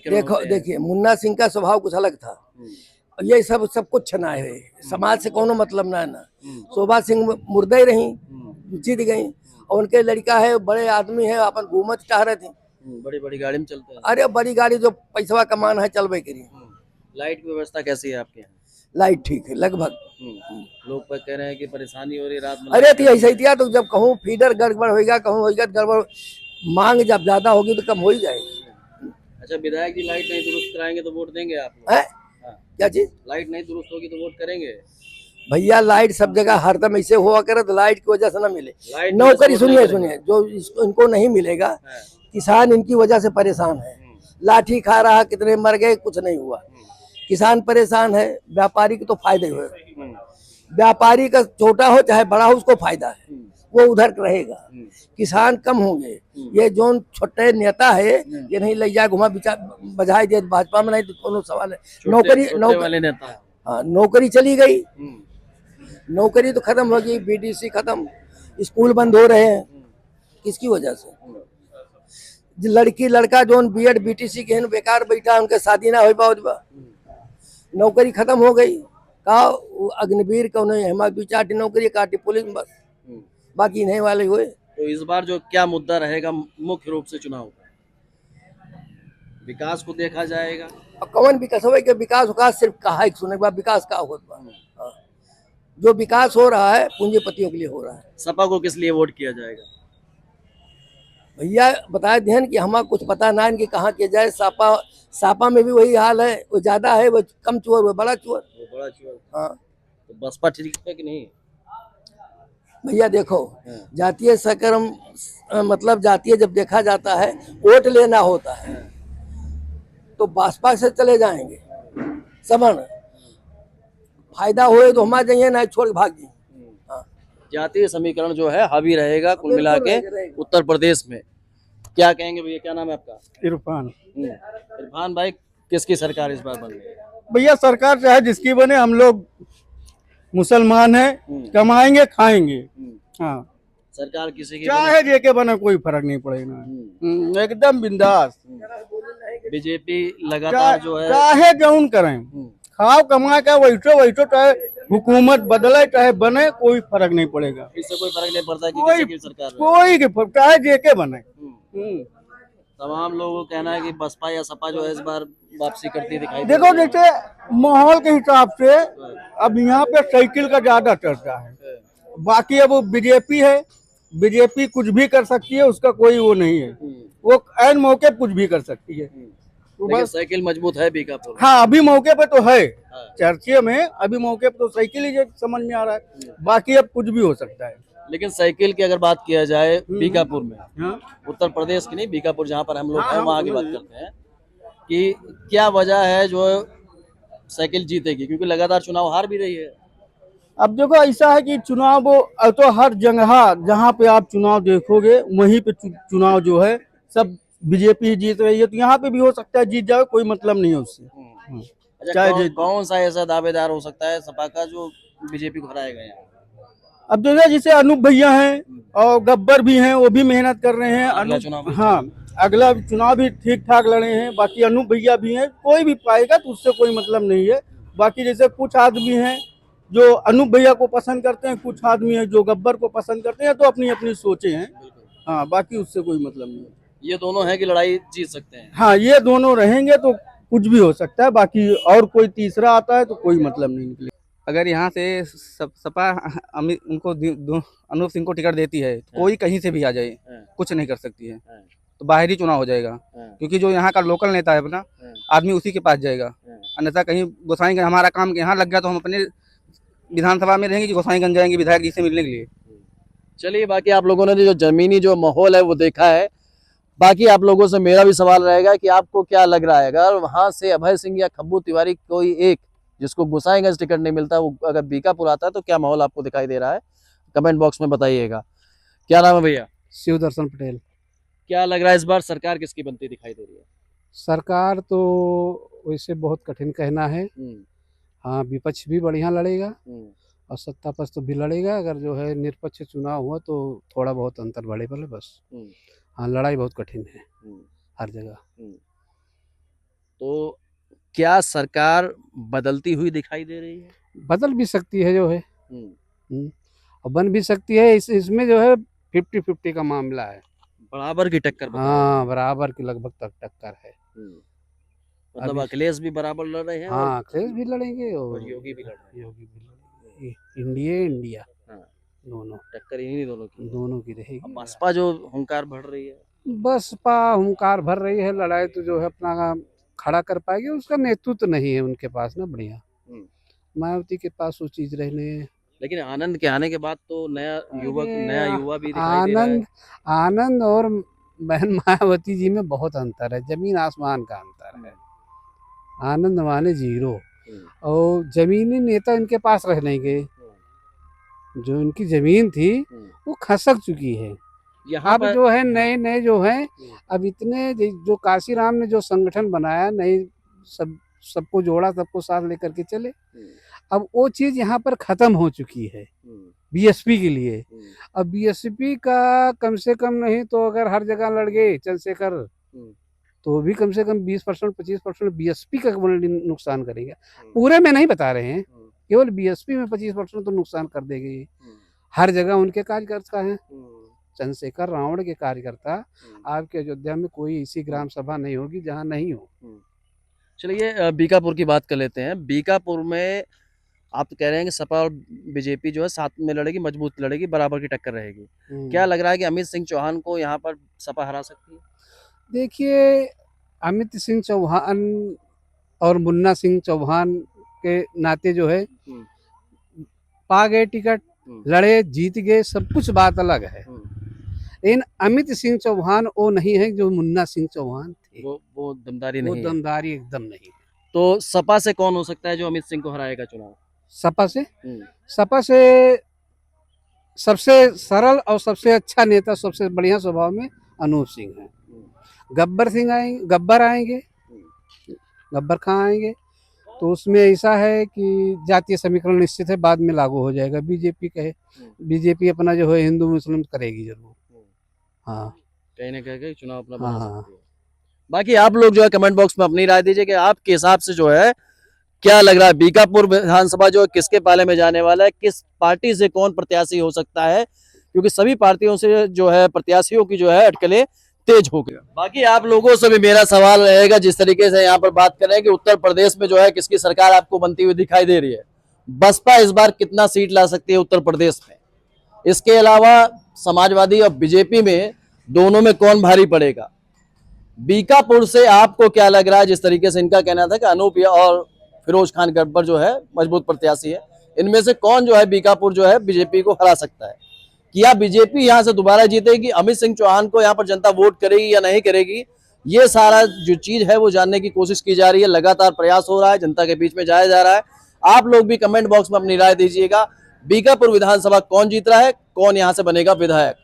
देखो देखिए, मुन्ना सिंह का स्वभाव कुछ अलग था। ये सब कुछ ना है, समाज से कोनो मतलब ना है ना। शोभा सिंह मुर्दे रही, जीत गई, और उनके लड़का है, बड़े आदमी है, अपन घूमत चाह रहे थे। बड़ी बड़ी गाड़ी में चलते हैं। अरे बड़ी गाड़ी जो पैसा कमान है चलबे करी। लाइट की व्यवस्था कैसी है आपके यहाँ? लाइट ठीक है लगभग। लोग कह रहे हैं कि परेशानी हो रही रात में। अरे तो ऐसा ही दिया, तो जब कहूँ फीडर गड़बड़ होगा, कहूँ होगा गड़बड़, मांग जब ज्यादा होगी तो कम हो ही जाएगी। अच्छा, विधायक जी लाइट नहीं दुरुस्त कराएंगे तो वोट देंगे आप लोग? है क्या चीज? लाइट नहीं दुरुस्त होगी तो वोट करेंगे? भैया लाइट सब जगह हरदम ऐसे हुआ करे तो लाइट की वजह से ना मिले। लाइट नौकरी सुनिए सुनिए, जो इनको नहीं मिलेगा, किसान इनकी वजह से परेशान है। लाठी खा रहा, कितने मर गए, कुछ नहीं हुआ। किसान परेशान है, व्यापारी को तो फायदे हुए। व्यापारी का छोटा हो चाहे बड़ा हो, उसको फायदा है, वो उधर रहेगा। किसान कम होंगे। ये जो छोटे नेता है, ये नहीं ले जाए घुमा बजाए दे भाजपा में, नहीं तो कोनो सवाल है। नौकरी चली गई, नौकरी तो खत्म होगी, बीडीसी खत्म, स्कूल बंद हो रहे हैं। किसकी वजह से? लड़की लड़का जो बीएड बीटीसी के बेकार बैठा, उनके शादी ना हो पाओ, नौकरी खत्म हो गई। कहा अग्निवीर को नहीं, हमारी दो चार नौकरी काटी पुलिस में, बस बाकी नहीं वाले हुए। तो इस बार जो क्या मुद्दा रहेगा मुख्य रूप से चुनाव का? विकास को देखा जाएगा। कौन विकास हो? विकास विकास सिर्फ कहा सुने के बाद विकास का होता। जो विकास हो रहा है पूंजीपतियों के लिए हो रहा है। सपा को किस लिए वोट किया जाएगा? भैया बताए ध्यान कि हमारा कुछ पता ना कि कहाँ किया जाए। सापा में भी वही हाल है, वो ज्यादा है, वो कम चोर, वो बड़ा चोर। हाँ, तो बसपा ठीक है कि नहीं? भैया देखो, जातीय सकर्म मतलब जातीय जब देखा जाता है, वोट लेना होता है, तो बसपा से चले जाएंगे समझ, फायदा हुए तो हमारे जाइए, ना छोड़ भाग जाइए। जातीय समीकरण जो है हावी रहेगा कुल मिला के उत्तर प्रदेश में। क्या कहेंगे भैया, क्या नाम है आपका? इरफान। इरफान भाई, किसकी सरकार इस बार बन रही है? भैया सरकार चाहे जिसकी बने, हम लोग मुसलमान हैं, कमाएंगे खाएंगे। हाँ, सरकार किसी की चाहे जेके बने कोई फर्क नहीं पड़ेगा, एकदम बिंदास। बीजेपी लगातार जो है चाहे जौन करें, खाओ कमा के वैठो चाहे हुकूमत बदले चाहे बने, कोई फर्क नहीं पड़ेगा। इससे कोई फर्क नहीं पड़ता कि कोई किसी की सरकार कोई चाहे जेके बने। तमाम लोगों का कहना है कि बसपा या सपा जो है इस बार वापसी करती दिखाई दे देखो, जैसे माहौल के हिसाब से अब यहाँ पे साइकिल का ज्यादा चर्चा है। बाकी अब बीजेपी है, बीजेपी कुछ भी कर सकती है, उसका कोई वो नहीं है, वो ऐन मौके कुछ भी कर सकती है। तो बस साइकिल मजबूत है बीकापुर। हाँ, अभी मौके पे तो है, चर्चे में अभी मौके पे तो साइकिल ही समझ में आ रहा है, बाकी अब कुछ भी हो सकता है। लेकिन साइकिल की अगर बात किया जाए बीकापुर में, उत्तर प्रदेश की नहीं, बीकापुर जहाँ पर हम लोग हैं वहाँ की बात करते हैं कि क्या वजह है जो साइकिल जीतेगी, क्योंकि लगातार चुनाव हार भी रही है। अब देखो, ऐसा है कि चुनाव तो हर जगह जहाँ पे आप चुनाव देखोगे वहीं पे चुनाव जो है सब बीजेपी जीत रही है, तो यहाँ पे भी हो सकता है जीत जाए, कोई मतलब नहीं है उससे। अच्छा, कौन सा ऐसा दावेदार हो सकता है सपा का जो बीजेपी को हराएगा यहाँ? अब जो है, जैसे अनूप भैया हैं और गब्बर भी हैं, वो भी मेहनत कर रहे हैं। अगला चुनाव भी ठीक ठाक लड़े हैं। बाकी अनूप भैया भी हैं, कोई भी पाएगा तो उससे कोई मतलब नहीं है। बाकी जैसे कुछ आदमी हैं जो अनूप भैया को पसंद करते हैं, कुछ आदमी हैं जो गब्बर को पसंद करते हैं, तो अपनी अपनी सोचे हैं। हाँ, बाकी उससे कोई मतलब नहीं है। ये दोनों है कि लड़ाई जीत सकते हैं? हाँ, ये दोनों रहेंगे तो कुछ भी हो सकता है, बाकी और कोई तीसरा आता है तो कोई मतलब नहीं निकले। अगर यहाँ से सपा उनको अनूप सिंह को टिकट देती है, कोई कहीं से भी आ जाए कुछ नहीं कर सकती है, तो बाहरी चुनाव हो जाएगा। क्योंकि जो यहाँ का लोकल नेता है अपना आदमी, उसी के पास जाएगा। अन्यथा कहीं गोसाईगंज हमारा काम यहाँ लग गया तो हम अपने विधानसभा में रहेंगे कि गोसाईगंज जाएंगे विधायक जी से मिलने के लिए। चलिए, बाकी आप लोगों ने जो जमीनी जो माहौल है वो देखा है। बाकी आप लोगों से मेरा भी सवाल रहेगा कि आपको क्या लग रहा है, अगर वहां से अभय सिंह या खब्बू तिवारी कोई एक जिसको गोसाईगंज टिकट नहीं मिलता, वो अगर बीकापुर आता है तो क्या माहौल आपको दिखाई दे रहा है? कमेंट बॉक्स में बताइएगा। क्या नाम है भैया? शिव दर्शन पटेल। क्या लग रहा है इस बार सरकार किसकी बनती दिखाई दे रही है? सरकार तो वैसे बहुत कठिन कहना है। हाँ, विपक्ष भी बढ़िया लड़ेगा और सत्ता पक्ष तो भी लड़ेगा। अगर जो है निष्पक्ष चुनाव हुआ तो थोड़ा बहुत अंतर बढ़े, बस। हाँ, लड़ाई बहुत कठिन है हर जगह। तो क्या सरकार बदलती हुई दिखाई दे रही है? बदल भी सकती है जो है, हम्म, और बन भी सकती है। इसमें जो है 50-50 का मामला है। बराबर की टक्कर बता रहे हाँ, हैं। बराबर की लगभग तक टक्कर है। मतलब अभी अखिलेश भी बराबर लड़ रहे हैं और हाँ, अखिलेश भी लड़ेंगे और योगी भी लड़ रहे हैं। योगी भी लड़ेंगे। इंडिया हाँ, दोनों टक्कर इन्हीं दोनों की है। दोनों की अब रहेगी। बसपा जो हुंकार भर रही है, बसपा हुंकार भर रही है, लड़ाई तो जो है अपना खड़ा कर पाएगी। उसका नेतृत्व नहीं है उनके पास ना बढ़िया। हम्म। मायावती के पास वो चीज रहने। लेकिन आनंद के आने के बाद तो नया अरे युवा भी दिखाई दे रहा है। आनंद आनंद और बहन मायावती जी में बहुत अंतर है, जमीन आसमान का अंतर है। आनंद माने जीरो, और जमीनी नेता इनके पास रह नहीं गए। जो इनकी जमीन थी वो खसक चुकी है। यहाँ अब पर जो है नए नए जो है, अब इतने जो काशीराम ने जो संगठन बनाया, नई सबको जोड़ा, सबको साथ लेकर के चले। अब वो चीज यहाँ पर खत्म हो चुकी है बीएसपी के लिए। अब बीएसपी का कम से कम नहीं तो अगर हर जगह लड़ गए चंद्रशेखर, तो भी कम से कम 20% 25% बीएसपी का नुकसान करेगा। पूरे में नहीं बता रहे हैं, केवल बीएसपी में 25% तो नुकसान कर देगी। हर जगह उनके कार्यकर्ता हैं, चंद्रशेखर रावण के कार्यकर्ता। आपके अयोध्या में कोई ऐसी ग्राम सभा नहीं होगी जहां नहीं हो। चलिए बीकापुर की बात कर लेते हैं। बीकापुर में आप कह रहे हैं कि सपा और बीजेपी जो है साथ में लड़ेगी, मजबूत लड़ेगी, बराबर की टक्कर रहेगी। क्या लग रहा है कि अमित सिंह चौहान को यहाँ पर सपा हरा सकती है? देखिए, अमित सिंह चौहान और मुन्ना सिंह चौहान के नाते जो है, पा गए टिकट, लड़े, जीत गए, सब कुछ बात अलग है। लेकिन अमित सिंह चौहान वो नहीं है जो मुन्ना सिंह चौहान थे। वो दमदारी वो नहीं है। दमदारी एकदम नहीं है। तो सपा से कौन हो सकता है जो अमित सिंह को हराएगा चुनाव? सपा से सबसे सरल और सबसे अच्छा नेता, सबसे बढ़िया स्वभाव में अनूप सिंह है। गब्बर आएंगे, गब्बर खां आएंगे, तो उसमें ऐसा है कि जातीय समीकरण निश्चित है, बाद में लागू हो जाएगा। बीजेपी अपना जो है हिंदू मुस्लिम करेगी जरूर। हाँ, कहीं ना कहीं चुनाव अपना हाँ, बना सकती है। बाकी आप लोग जो है कमेंट बॉक्स में अपनी राय दीजिए कि आपके हिसाब से जो है क्या लग रहा है, बीकापुर विधानसभा जो है किसके पाले में जाने वाला है, किस पार्टी से कौन प्रत्याशी हो सकता है, क्योंकि सभी पार्टियों से जो है प्रत्याशियों की जो है अटकलें तेज हो गई। बाकी आप लोगों से भी मेरा सवाल रहेगा, जिस तरीके से यहाँ पर बात करें कि उत्तर प्रदेश में जो है किसकी सरकार आपको बनती हुई दिखाई दे रही है, बसपा इस बार कितना सीट ला सकती है उत्तर प्रदेश में, इसके अलावा समाजवादी और बीजेपी में दोनों में कौन भारी पड़ेगा, बीकापुर से आपको क्या लग रहा है? जिस तरीके से इनका कहना था कि अनूप और फिरोज खान गब्बर जो है मजबूत प्रत्याशी है, इनमें से कौन जो है बीकापुर जो है बीजेपी को हरा सकता है? क्या बीजेपी यहां से दोबारा जीतेगी? अमित सिंह चौहान को यहां पर जनता वोट करेगी या नहीं करेगी? ये सारा जो चीज है वो जानने की कोशिश की जा रही है, लगातार प्रयास हो रहा है, जनता के बीच में जाया जा रहा है। आप लोग भी कमेंट बॉक्स में अपनी राय दीजिएगा। बीकापुर विधानसभा कौन जीत रहा है, कौन यहां से बनेगा विधायक?